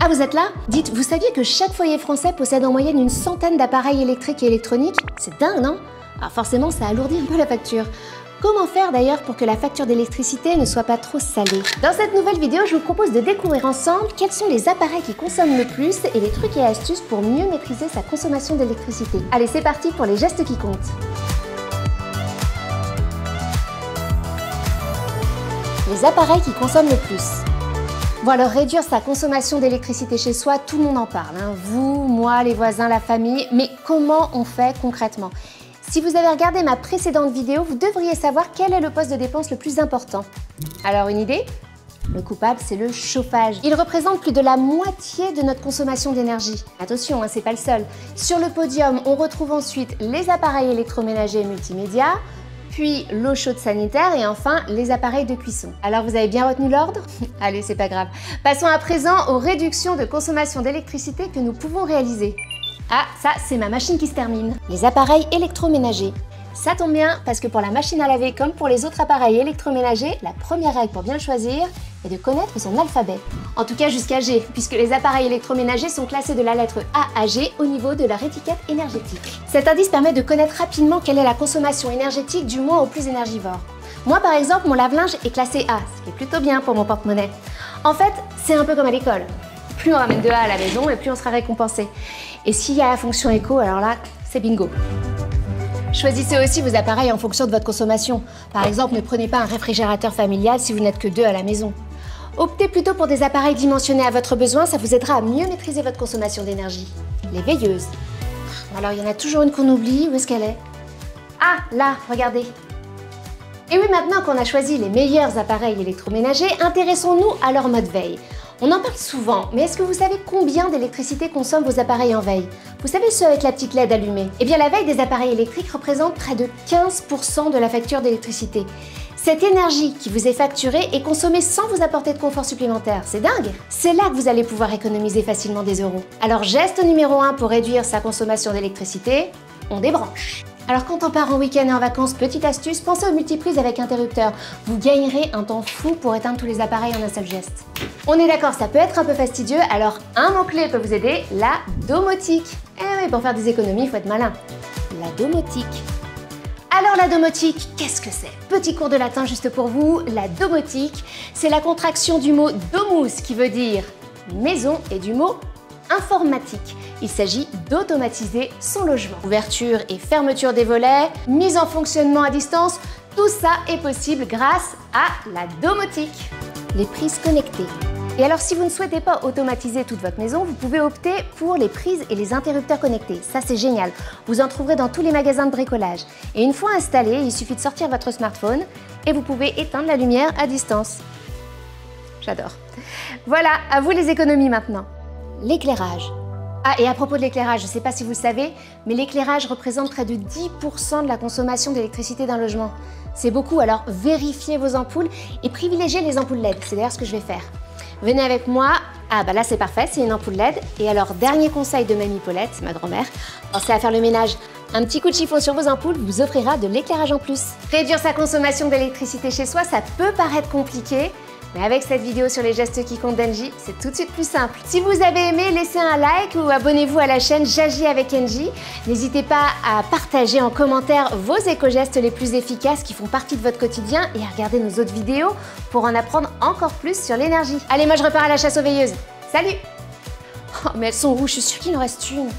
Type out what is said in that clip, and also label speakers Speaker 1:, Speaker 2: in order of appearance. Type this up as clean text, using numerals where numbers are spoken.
Speaker 1: vous êtes là? Dites, vous saviez que chaque foyer français possède en moyenne une centaine d'appareils électriques et électroniques? C'est dingue, non? Alors forcément, ça alourdit un peu la facture. Comment faire d'ailleurs pour que la facture d'électricité ne soit pas trop salée? Dans cette nouvelle vidéo, je vous propose de découvrir ensemble quels sont les appareils qui consomment le plus et les trucs et astuces pour mieux maîtriser sa consommation d'électricité. Allez, c'est parti pour les gestes qui comptent. Les appareils qui consomment le plus. Bon alors, réduire sa consommation d'électricité chez soi, tout le monde en parle, hein. Vous, moi, les voisins, la famille, mais comment on fait concrètement? Si vous avez regardé ma précédente vidéo, vous devriez savoir quel est le poste de dépense le plus important. Alors une idée? Le coupable, c'est le chauffage. Il représente plus de la moitié de notre consommation d'énergie. Attention, hein, c'est pas le seul. Sur le podium, on retrouve ensuite les appareils électroménagers et multimédia, puis l'eau chaude sanitaire et enfin les appareils de cuisson. Alors vous avez bien retenu l'ordre? Allez, c'est pas grave. Passons à présent aux réductions de consommation d'électricité que nous pouvons réaliser. Ah, ça, c'est ma machine qui se termine. Les appareils électroménagers. Ça tombe bien, parce que pour la machine à laver comme pour les autres appareils électroménagers, la première règle pour bien le choisir est de connaître son alphabet. En tout cas jusqu'à G, puisque les appareils électroménagers sont classés de la lettre A à G au niveau de leur étiquette énergétique. Cet indice permet de connaître rapidement quelle est la consommation énergétique du moins au plus énergivore. Moi par exemple, mon lave-linge est classé A, ce qui est plutôt bien pour mon porte-monnaie. En fait, c'est un peu comme à l'école. Plus on ramène de A à la maison et plus on sera récompensé. Et s'il y a la fonction éco, alors là, c'est bingo. Choisissez aussi vos appareils en fonction de votre consommation. Par exemple, ne prenez pas un réfrigérateur familial si vous n'êtes que 2 à la maison. Optez plutôt pour des appareils dimensionnés à votre besoin, ça vous aidera à mieux maîtriser votre consommation d'énergie. Les veilleuses. Alors, il y en a toujours une qu'on oublie, où est-ce qu'elle est? Ah, là, regardez. Et oui, maintenant qu'on a choisi les meilleurs appareils électroménagers, intéressons-nous à leur mode veille. On en parle souvent, mais est-ce que vous savez combien d'électricité consomment vos appareils en veille? Vous savez ceux avec la petite LED allumée? Eh bien la veille des appareils électriques représente près de 15% de la facture d'électricité. Cette énergie qui vous est facturée est consommée sans vous apporter de confort supplémentaire. C'est dingue! C'est là que vous allez pouvoir économiser facilement des euros. Alors geste numéro 1 pour réduire sa consommation d'électricité, on débranche. Alors quand on part en week-end et en vacances, petite astuce, pensez aux multiprises avec interrupteur. Vous gagnerez un temps fou pour éteindre tous les appareils en un seul geste. On est d'accord, ça peut être un peu fastidieux, alors un mot-clé peut vous aider, la domotique. Eh oui, pour faire des économies, il faut être malin. La domotique. Alors la domotique, qu'est-ce que c'est? Petit cours de latin juste pour vous, la domotique, c'est la contraction du mot domus qui veut dire maison et du mot informatique. Il s'agit d'automatiser son logement. Ouverture et fermeture des volets, mise en fonctionnement à distance, tout ça est possible grâce à la domotique. Les prises connectées. Et alors si vous ne souhaitez pas automatiser toute votre maison, vous pouvez opter pour les prises et les interrupteurs connectés. Ça c'est génial. Vous en trouverez dans tous les magasins de bricolage. Et une fois installé, il suffit de sortir votre smartphone et vous pouvez éteindre la lumière à distance. J'adore. Voilà, à vous les économies maintenant. L'éclairage. Ah, et à propos de l'éclairage, je ne sais pas si vous le savez, mais l'éclairage représente près de 10% de la consommation d'électricité d'un logement. C'est beaucoup, alors vérifiez vos ampoules et privilégiez les ampoules LED. C'est d'ailleurs ce que je vais faire. Venez avec moi. Ah bah là c'est parfait, c'est une ampoule LED. Et alors, dernier conseil de Mamie Paulette, ma grand-mère, pensez à faire le ménage. Un petit coup de chiffon sur vos ampoules vous offrira de l'éclairage en plus. Réduire sa consommation d'électricité chez soi, ça peut paraître compliqué. Mais avec cette vidéo sur les gestes qui comptent d'Engie, c'est tout de suite plus simple. Si vous avez aimé, laissez un like ou abonnez-vous à la chaîne J'agis avec Engie. N'hésitez pas à partager en commentaire vos éco-gestes les plus efficaces qui font partie de votre quotidien et à regarder nos autres vidéos pour en apprendre encore plus sur l'énergie. Allez, moi je repars à la chasse aux veilleuses. Salut! Oh, mais elles sont où? Je suis sûre qu'il en reste une.